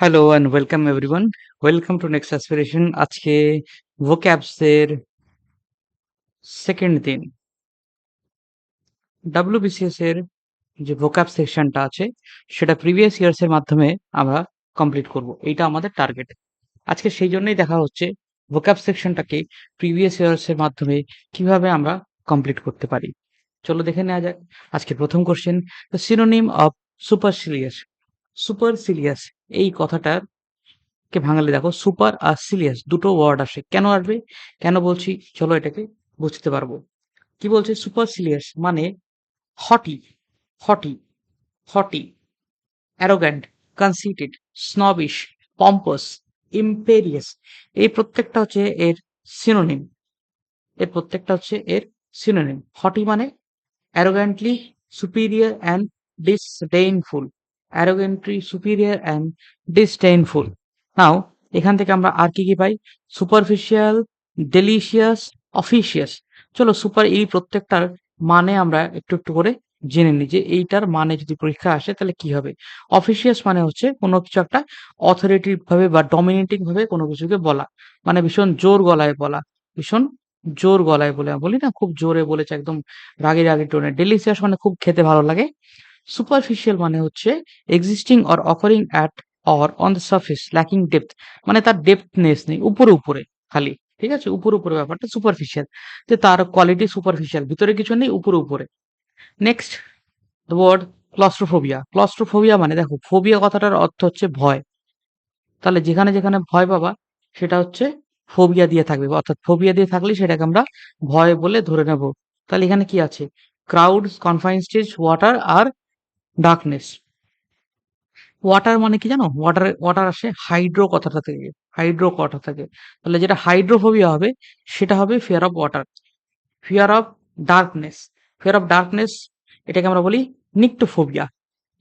Hello and welcome everyone. Welcome to next aspiration. আজকে vocabs এর second দিন। WBCS এর যে vocab সেকশনটা আছে সেটা প্রিভিয়াস ইয়ার্স এর মাধ্যমে আমরা কমপ্লিট করব। এইটা আমাদের টার্গেট। আজকে সেই জন্যই দেখা হচ্ছে vocab সেকশনটাকে প্রিভিয়াস ইয়ার্স এর মাধ্যমে কিভাবে আমরা কমপ্লিট করতে পারি। চলো দেখে নেওয়া যাক। আজকের প্রথম কোশ্চেন, দ্য সিনোনিম অফ সুপারসিলিয়াস। সুপারসিলিয়াস এই কথাটার কে ভাঙালে দেখো সুপার আর সিলিয়াস দুটো ওয়ার্ড আসে। কেন আসবে, কেন বলছি, চলো এটাকে বুঝতে পারবো। কি বলছে? সুপার সিলিয়াস মানে হটি, হটি, হটি, অ্যারোগ্যান্ট, কনসিটেড, স্নবিশ, পম্পস, ইম্পেরিয়াস। এই প্রত্যেকটা হচ্ছে এর সিনোনিম। এর প্রত্যেকটা হচ্ছে এর সিনোনিম। হটি মানে arrogantly superior and disdainful, arrogantly superior and disdainful. নাও এখান থেকে আমরা আর কি কি পাই? Superficial, delicious, অফিসিয়াস। চলো সুপার এই প্রত্যেকটার মানে আমরা একটু একটু করে জেনে নিই যে এইটার মানে যদি পরীক্ষা আসে তাহলে কি হবে। অফিসিয়াস মানে হচ্ছে কোনো কিছু একটা অথরিটেটিভ ভাবে বা ডমিনেটিং ভাবে কোনো কিছুকে বলা, মানে ভীষণ জোর গলায় বলা, ভীষণ জোর গলায় বলে বলি না, খুব জোরে বলেছে একদম রাগী রাগী টোনে। ডেলিসিয়াস মানে খুব খেতে ভালো লাগে। সুপারফিশিয়াল মানে হচ্ছে existing or occurring at or on the surface lacking depth, মানে তার ডেপথনেস নেই, উপরে উপরে খালি, ঠিক আছে, উপরে উপরে ব্যাপারটা সুপারফিশিয়াল, যে তার কোয়ালিটি সুপারফিশিয়াল, ভিতরে কিছু নেই, উপরে উপরে। Next the word claustrophobia. Claustrophobia মানে দেখো ফোবিয়া কথাটার অর্থ হচ্ছে ভয়, তাহলে যেখানে যেখানে ভয় পাবা সেটা হচ্ছে ফোবিয়া দিয়ে থাকবে, অর্থাৎ ফোবিয়া দিয়ে থাকলে সেটাকে আমরা ভয় বলে ধরে নেব। তাহলে এখানে কি আছে? ক্রাউডস, কনফাইন্ড স্টেজ, ওয়াটার আর ডার্কনেস। ওয়াটার মানে কি জানো? ওয়াটার ওয়াটার আসে হাইড্রো কথাটা থেকে, হাইড্রো কথা থেকে। তাহলে যেটা হাইড্রোফোবিয়া হবে সেটা হবে fear of water. Fear of darkness, fear of darkness এটাকে আমরা বলি নিক্টোফোবিয়া।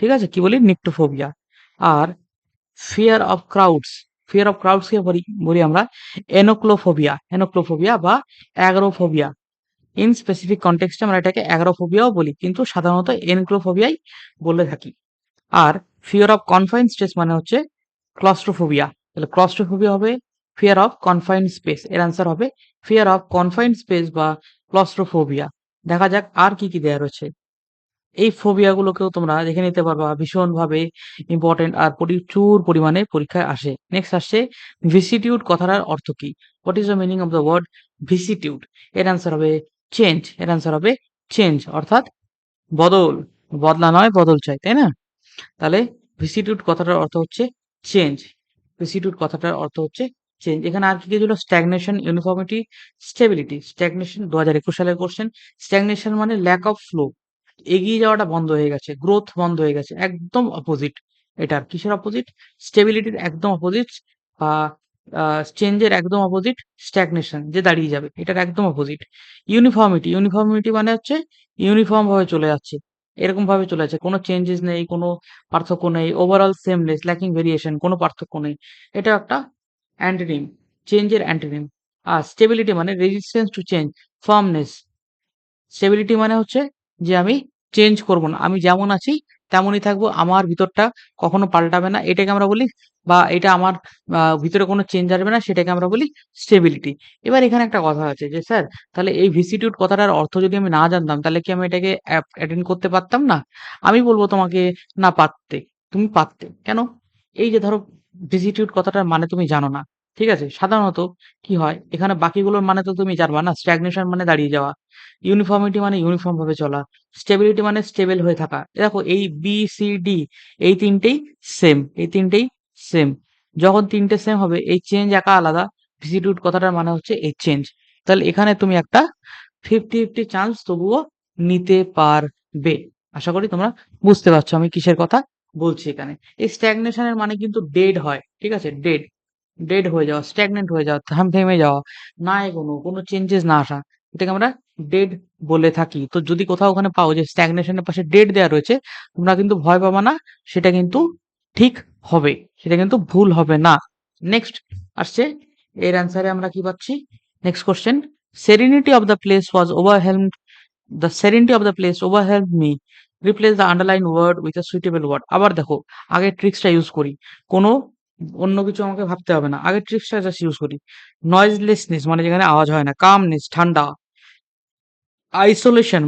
ঠিক আছে, কি বলি? নিক্টোফোবিয়া। আর fear of crowds, fear of crowds কে বলি বলি আমরা এনোক্লোফোবিয়া, এনোক্লোফোবিয়া বা অ্যাগ্রোফোবিয়া। ইন স্পেসিফিক কনটেক্সটে আমরা এটাকে অ্যাগ্রোফোবিয়াও বলি, কিন্তু সাধারণত এনক্লোফোবিয়াই বলে থাকি। আর ফিয়ার অফ কনফাইন্ড স্পেস মানে হচ্ছে ক্লস্ট্রোফোবিয়া। তাহলে ক্লস্ট্রোফোবিয়া হবে ফিয়ার অফ কনফাইন্ড স্পেস, এর আনসার হবে ফিয়ার অফ কনফাইন্ড স্পেস বা ক্লস্ট্রোফোবিয়া। দেখা যাক আর কি কি দেওয়া রয়েছে। এই ফোবিয়া গুলোকেও তোমরা দেখে নিতে পারবা, ভীষণভাবে ইম্পর্টেন্ট আর প্রচুর পরিমাণে পরীক্ষায় আসে। নেক্সট আসছে ভিসিটিউড কথাটার অর্থ কি? What is the meaning of the word vicissitude? এর আনসার হবে চেঞ্জ, এর আনসার হবে চেঞ্জ, অর্থাৎ বদল, বদলা নয় বদল চাই, তাই না? তাহলে ভিসিটিউড কথাটার অর্থ হচ্ছে চেঞ্জ, ভিসিটিউড কথাটার অর্থ হচ্ছে চেঞ্জ। এখানে আর কি কি ছিল? Stagnation, uniformity, stability. স্ট্যাগনেশন 2021 সালের কোশ্চেন। স্ট্যাগনেশন মানে ল্যাক অফ ফ্লো, এগিয়ে যাওয়াটা বন্ধ হয়ে গেছে, গ্রোথ বন্ধ হয়ে গেছে, একদম অপোজিট। এটার কিসের অপোজিট? স্টেবিলিটির একদম অপোজিট, বা চেঞ্জের একদম অপোজিট স্ট্যাগনেশন, যে দাঁড়িয়ে যাবে, এটার একদম অপোজিট। ইউনিফর্মিটি, ইউনিফর্মিটি মানে হচ্ছে ইউনিফর্ম ভাবে চলে যাচ্ছে, এরকম ভাবে চলে যাচ্ছে, কোনো চেঞ্জেস নেই, কোনো পার্থক্য নেই, ওভারঅল সেমনেস, ল্যাকিং ভেরিয়েশন, কোনো পার্থক্য নেই। এটা একটা অ্যান্টোনিম, চেঞ্জের অ্যান্টোনিম। আর স্টেবিলিটি মানে রেজিস্ট্যান্স টু চেঞ্জ, ফার্মনেস। স্টেবিলিটি মানে হচ্ছে যে আমি চেঞ্জ করব না, আমি যেমন আছি তেমনই থাকবো, আমার ভিতরটা কখনো পাল্টাবে না, এটাকে আমরা বলি, বা এটা আমার ভিতরে কোনো চেঞ্জ আসবে না, সেটাকে আমরা বলি স্টেবিলিটি। এবার এখানে একটা কথা আছে যে স্যার, তাহলে এই ভিসিটিউড কথাটার অর্থ যদি আমি না জানতাম তাহলে কি আমি এটাকে অ্যাটেন্ড করতে পারতাম না? আমি বলবো তোমাকে, না পারতে, তুমি পারতে। কেন? এই যে ধরো ভিসিটিউড কথাটার মানে তুমি জানো না, ঠিক আছে, সাধারণত কি হয় এখানে বাকিগুলোর মানে তো তুমি জানবা না। স্ট্যাগনেশন মানে দাঁড়িয়ে যাওয়া, ইউনিফর্মিটি মানে ইউনিফর্ম ভাবে চলা, স্টেবিলিটি মানে স্টেবল হয়ে থাকা। দেখো এই বি সি ডি এই তিনটেই সেম, এই তিনটেই সেম। যখন তিনটে সেম হবে এই চেঞ্জ একা আলাদা, ভিসিটিউড কথাটার মানে হচ্ছে এই চেঞ্জ। তাহলে এখানে তুমি একটা 50-50 চান্স তবুও নিতে পারবে। আশা করি তোমরা বুঝতে পারছো আমি কিসের কথা বলছি এখানে। এই স্ট্যাগনেশনের মানে কিন্তু ডেড হয়, ঠিক আছে, ডেড, ডেড হয়ে যাওয়া, স্ট্যাগনেন্ট হয়ে যাওয়া, থেমে যাওয়া, না এগোনো, কোনো চেঞ্জেস না আসা, এটাকে আমরা ডেড বলে থাকি। তো যদি কোথাও ওখানে পাও যে স্ট্যাগনেশনের পাশে ডেড দেওয়া রয়েছে, তোমরা কিন্তু ভয় পাবা না, সেটা কিন্তু ঠিক হবে, সেটা কিন্তু ভুল হবে না। নেক্সট আসছে, এর অ্যান্সারে আমরা কি পাচ্ছি? Next question, serenity of the place was overwhelmed, the serenity of the place overwhelmed me, replace the underline word with a suitable word. আবার দেখো, আগে ট্রিক্সটা ইউজ করি। কোনো অন্য কিছু আমাকে ভাবতে হবে না, আগের ট্রিক্সটা জাস্ট ইউজ করি। নয়েজলেসনেস মানে যেখানে আওয়াজ হয় না, কামনেস ঠান্ডা, আইসোলেশন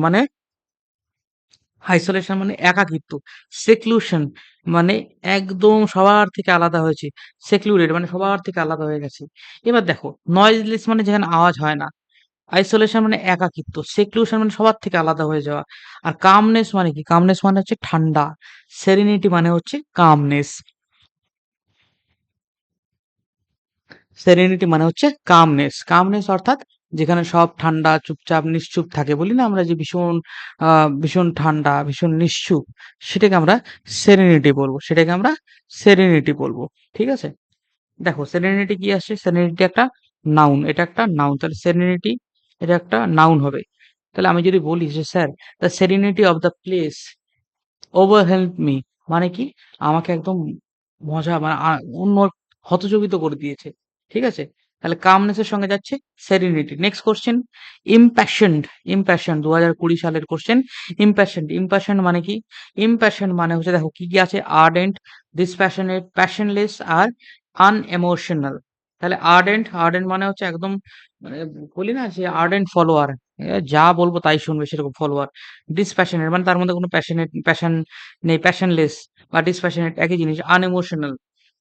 মানে একাকিত্ব, সেক্লুশন মানে একদম সবার থেকে আলাদা হয়েছে, সেক্লুডেড মানে সবার থেকে আলাদা হয়ে গেছে। এবার দেখো, নয়েজলেস মানে যেখানে আওয়াজ হয় না, আইসোলেশন মানে একাকিত্ব, সেক্লুশন মানে সবার থেকে আলাদা হয়ে যাওয়া, আর কামনেস মানে কি? কামনেস মানে হচ্ছে ঠান্ডা, সেরেনিটি মানে হচ্ছে কামনেস। সেরেনিটি মানে হচ্ছে কামনেস, কামনেস অর্থাৎ যেখানে সব ঠান্ডা, চুপচাপ, নিশ্চুপ থাকে, বলি না আমরা যে ভীষণ ভীষণ ঠান্ডা, ভীষণ নিশ্চুপ, সেটাকে আমরা সেরেনিটি বলবো, সেটাকে আমরা সেরেনিটি বলবো। ঠিক আছে? দেখো সেরেনিটি কি আসছে? সেরেনিটি একটা নাউন, এটা একটা নাউন, তাহলে সেরেনিটি এটা একটা নাউন হবে। তাহলে আমি যদি বলি যে sir, the serenity of the place overwhelmed me, মানে কি? আমাকে একদম মজা মানে অন্য হতচকিত করে দিয়েছে। ঠিক আছে? তাহলে কামনেস এর সঙ্গে যাচ্ছে serenity. Next question, impassioned. Impassioned ২০২০ সালের কোশ্চেন। ইমপ্যাশনড, ইমপ্যাশনড মানে কি? ইমপ্যাশনড মানে হচ্ছে, দেখো কি, কি আছে? আর্ডেন্ট, ডিসপ্যাশনেট, প্যাশনলেস আর আনএমোশনাল। তাহলে আর্ডেন্ট, আর্ডেন্ট মানে হচ্ছে একদম মানে বলি না যে আর্ডেন্ট ফলোয়ার, যা বলবো তাই শুনবে সেরকম ফলোয়ার। ডিসপ্যাশনেট মানে তার মধ্যে কোনো প্যাশন নেই, প্যাশনলেস বা ডিসপ্যাশনেট একই জিনিস। আনইমোশনাল,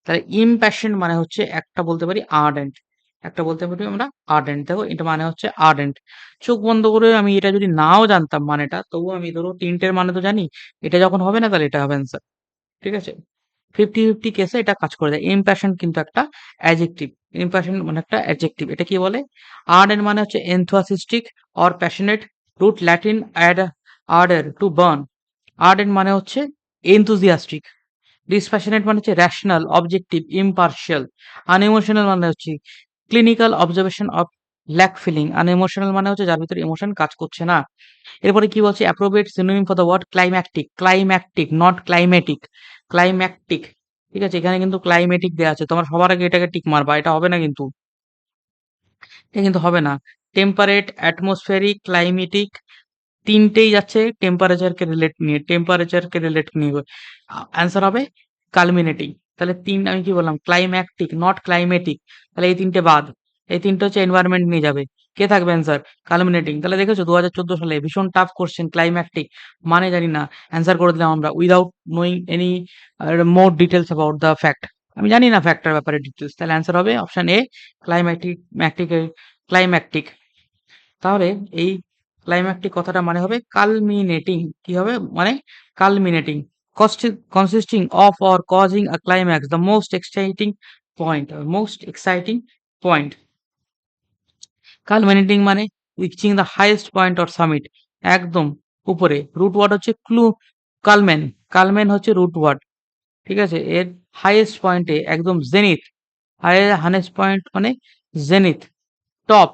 তাহলে ইমপ্যাশন মানে হচ্ছে একটা বলতে পারি আর্ডেন্ট, একটা বলতে পারি আমরা আর্ডেন্ট। দেখো এটা মানে হচ্ছে আর্ডেন্ট। চোখ বন্ধ করে আমি এটা যদি নাও জানতাম মানেটা, তবুও আমি ধরো তিনটের মানে তো জানি, এটা যখন হবে না তাহলে এটা হবে অ্যান্সার। ঠিক আছে? 50-50 কেসে এটা কাজ করে দেয়। ইমপ্যাশন কিন্তু একটা অ্যাডজেক্টিভ, ইমপ্যাশন মানে একটা অ্যাডজেক্টিভ। এটা কি বলে? আর্ডেন্ট মানে হচ্ছে enthusiastic or passionate, root Latin add ardor to burn। Ardent মানে হচ্ছে enthusiastic, dispassionate মানে হচ্ছে rational, objective, impartial, unemotional মানে হচ্ছে clinical observation of lack feeling। unemotional মানে হচ্ছে যার ভিতরে ইমোশন কাজ করছে না। এরপরে কি বলছে? Appropriate synonym for the word climactic, climactic not climatic, climactic. ঠিক আছে? এখানে কিন্তু ক্লাইমেটিক দেয়া আছে, তোমরা সবার আগে এটাকে টিক মারবা, এটা হবে না কিন্তু, এটা কিন্তু হবে না। টেম্পারেট, অ্যাটমসফেরিক, ক্লাইমেটিক, তিনটেই যাচ্ছে টেম্পারেচারকে রিলেট নিয়ে, টেম্পারেচারকে রিলেট নিয়ে। অ্যান্সার হবে কালমিনেটিং। তাহলে আমি কি বললাম? ক্লাইম্যাকটিক নট ক্লাইমেটিক, তাহলে এই তিনটে বাদ। এই তিনটে হচ্ছে এনভায়রনমেন্ট নিয়ে যাবে। কে থাকবে অ্যান্সার? কালমিনেটিং। তাহলে দেখেছো ২০১৪ সালে ভীষণ টাফ কোশ্চেন, ক্লাইম্যাকটিক মানে জানি না, অ্যান্সার করে দিলাম আমরা without knowing any more details about the fact. আমি জানি না ফ্যাক্টটার ব্যাপারে ডিটেলস, তাহলে অ্যান্সার হবে অপশন এ, ক্লাইম্যাটিক, ক্লাইম্যাকটিক। তাহলে এই ক্লাইম্যাকটিক কথাটা মানে হবে কালমিনেটিং। কি হবে? মানে culminating, consisting of or causing a climax, the most exciting point, most exciting point. Culminating মানে reaching the highest point or summit, একদম উপরে। রুট ওয়ার্ড হচ্ছে ক্লু, কালমেন, কালমেন হচ্ছে রুট ওয়ার্ড। ঠিক আছে? এর হাইয়েস্ট পয়েন্টে একদম জেনিথ, হাইয়েস্ট পয়েন্ট মানে জেনিথ, টপ,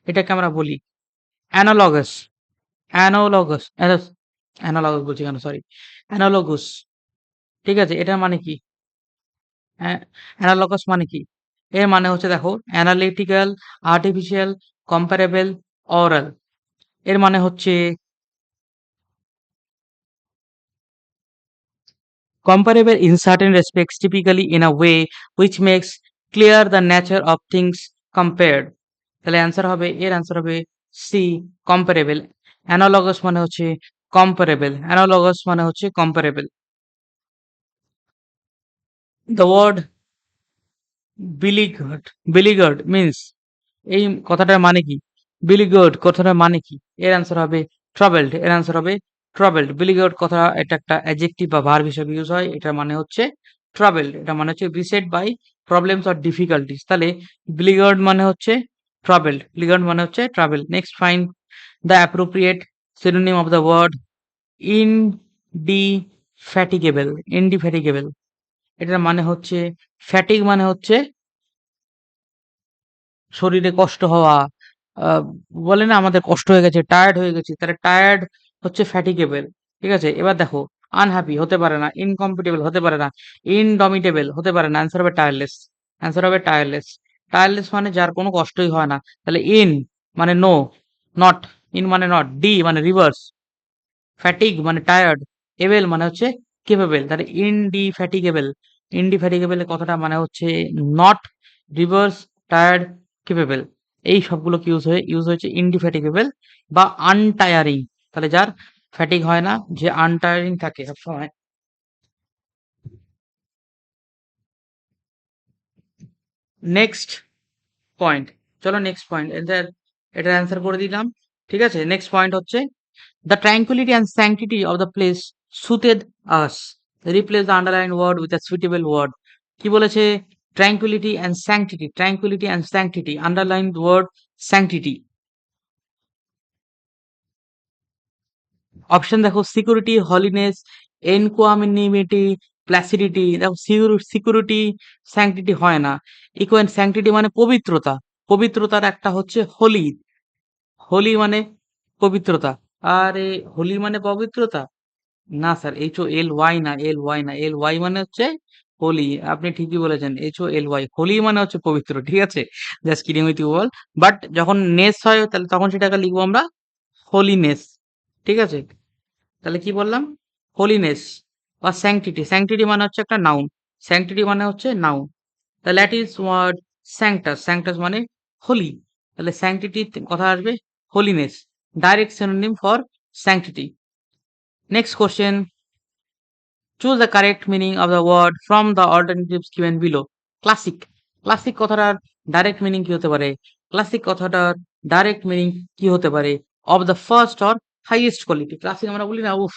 এটাকে আমরা বলি অ্যানালগাস, অ্যানালগাস, অ্যানালগাস বলছি কেন, সরি, অ্যানালগুস। ঠিক আছে? এটার মানে কি? অ্যানালগাস মানে কি? এর মানে হচ্ছে দেখো, অ্যানালিটিক্যাল, আর্টিফিশিয়াল, কম্পারেবল, অরাল। এর মানে হচ্ছে comparable in certain respects, typically in a way which makes clear the nature of things compared। তাহলে অ্যান্সার হবে, এর অ্যান্সার হবে সি, কম্পারেবল। অ্যানালগাস মানে হচ্ছে কম্পারেবল, অ্যানালগাস মানে হচ্ছে কম্পারেবল। দ্য ওয়ার্ড বিলিগার্ড, বিলিগার্ড মিন্স, এই কথাটার মানে কি? বিলিগার্ড কথাটার মানে কি? এর অ্যান্সার হবে ট্রাভেলড, এর অ্যান্সার হবে ট্রাভেলড। বিলিগার্ড কথা এটা একটা অ্যাডজেক্টিভ বা ভার্ব হিসেবে ইউজ হয়, এটার মানে হচ্ছে ট্রাভেলড, এটা মানে হচ্ছে beset by problems or difficulties. তাহলে বিলিগার্ড মানে হচ্ছে ট্রাভেলড, বিলিগার্ড মানে হচ্ছে travel. Next, find the appropriate synonym of the word indefatigable, indefatigable, এটার মানে হচ্ছে ফ্যাটিগ মানে হচ্ছে শরীরে কষ্ট হওয়া, আহ, বলে না আমাদের কষ্ট হয়ে গেছে, টায়ার্ড হয়ে গেছি, তাহলে টায়ার্ড হচ্ছে ফ্যাটিগেবল। ঠিক আছে? এবার দেখো, আনহ্যাপি হতে পারে না, ইনকম্পিটেবল হতে পারে না, ইনডমিটেবল হতে পারে না, অ্যান্সার হবে টায়ারলেস, অ্যান্সার হবে টায়ারলেস। টায়ারলেস মানে যার কোনো কষ্টই হয় না। তাহলে ইন মানে নো, নট, ইন মানে নট, ডি মানে রিভার্স, ফ্যাটিগ মানে টায়ার্ড, এবেল মানে হচ্ছে কেপেবল, তাহলে ইনডিফ্যাটিগেবল, ইনডিফ্যাটিগেবল এর কথাটা মানে হচ্ছে নট রিভার্স টায়ার্ড কেপেবল। এই সবগুলো ইউজ হয়েছে ইনডিফ্যাটিগেবল বা আনটায়ারিং। তাহলে যার ফ্যাটিগ হয় না, যে আনটায়ারিং থাকে সবসময়। নেক্সট পয়েন্ট, চলো নেক্সট পয়েন্ট, এটার অ্যান্সার করে দিলাম। ঠিক আছে, নেক্সট পয়েন্ট হচ্ছে the tranquillity and sanctity of the place suited us, replace the underline word with a suitable word. কি বলেছে? Tranquillity and sanctity, tranquillity and sanctity, underline word sanctity. Option দেখো, security, holiness, equanimity, placidity. দেখো security sanctity হয় না। ইকুয়েন sanctity মানে পবিত্রতা, পবিত্রতার একটা হচ্ছে হোলি, হোলি মানে পবিত্রতা। আরে হোলি মানে পবিত্রতা? না স্যার, HOLY না, LY না, LY মানে হচ্ছে হোলি। আপনি ঠিকই বলেছেন, HOLY, হোলি মানে হচ্ছে পবিত্র। ঠিক আছে, just kidding with you all. But যখন নেস হয় তাহলে তখন সেটাকে লিখবো আমরা হোলিনেস। ঠিক আছে, তাহলে কি বললাম? হোলিনেস বা স্যাংটিটি। স্যাংটিটি মানে হচ্ছে একটা নাউন, স্যাংটিটি মানে হচ্ছে noun. The Latin word sanctus, sanctus মানে হোলি। তাহলে স্যাংটিটি কথা আসবে holiness, direct synonym for sanctity. Next question, choose the correct meaning of the word from the alternatives given below. Classic, classic কথাটার direct meaning কি হতে পারে? Classic কথাটার direct meaning কি হতে পারে? Of the first or highest quality. Classic আমরা বলি না, উফ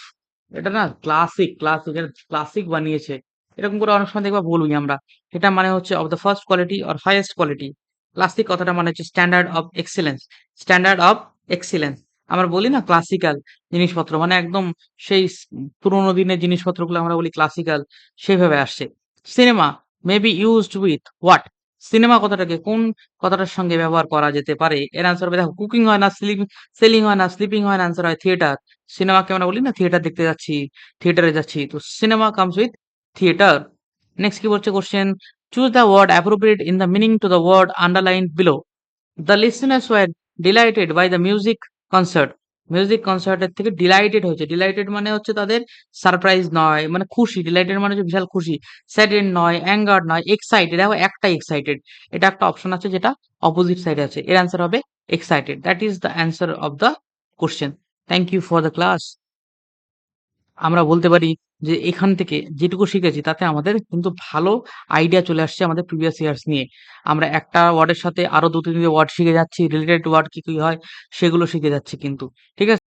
এটা না ক্লাসিক, ক্লাসিক, এটা ক্লাসিক বানিয়েছে, এরকম করে অনেক সময় দেখবা বলবি আমরা। এটা মানে হচ্ছে of the first quality or highest quality. Classic কথাটা মানে হচ্ছে standard of excellence, standard of excellence. আমরা বলি না ক্লাসিক্যাল জিনিসপত্র, মানে একদম সেই পুরোনো দিনের জিনিসপত্রগুলো আমরা বলি ক্লাসিক্যাল, সেভাবে আসছে। Cinema may be used with what? Cinema কথাটাকে কোন কথাটার সঙ্গে ব্যবহার করা যেতে পারে? এর আনসার হবে, দেখো, কুকিং হয় না, সেলিং হয় না, স্লিপিং হয় না, আনসার হয় থিয়েটার। সিনেমাকে আমরা বলি না থিয়েটার দেখতে যাচ্ছি, থিয়েটারে যাচ্ছি, তো cinema comes with theatre. Next কি বলছে question, choose the word appropriate in the meaning to the word underline below. The listeners were delighted by the music concert. Music কনসার্টের থেকে ডিলাইটেড হয়েছে, ডিলাইটেড মানে হচ্ছে তাদের সারপ্রাইজ নয়, মানে খুশি, ডিলাইটেড মানে হচ্ছে বিশাল খুশি। স্যাডেড নয়, অ্যাঙ্গার নয়, এক্সাইটেড। দেখো একটা এক্সাইটেড, এটা একটা অপশন আছে যেটা অপোজিট সাইডে আছে, এর অ্যান্সার হবে excited. That is the answer of the question. Thank you for the class. আমরা বলতে পারি যে এখান থেকে যেটুকু শিখেছি তাতে আমাদের কিন্তু ভালো আইডিয়া চলে আসছে আমাদের প্রিভিয়াস ইয়ার্স নিয়ে। আমরা একটা ওয়ার্ডের সাথে আরো ২-৩ টে ওয়ার্ড শিখে যাচ্ছি, রিলেটেড ওয়ার্ড কি, কি হয় সেগুলো শিখে যাচ্ছি কিন্তু। ঠিক আছে?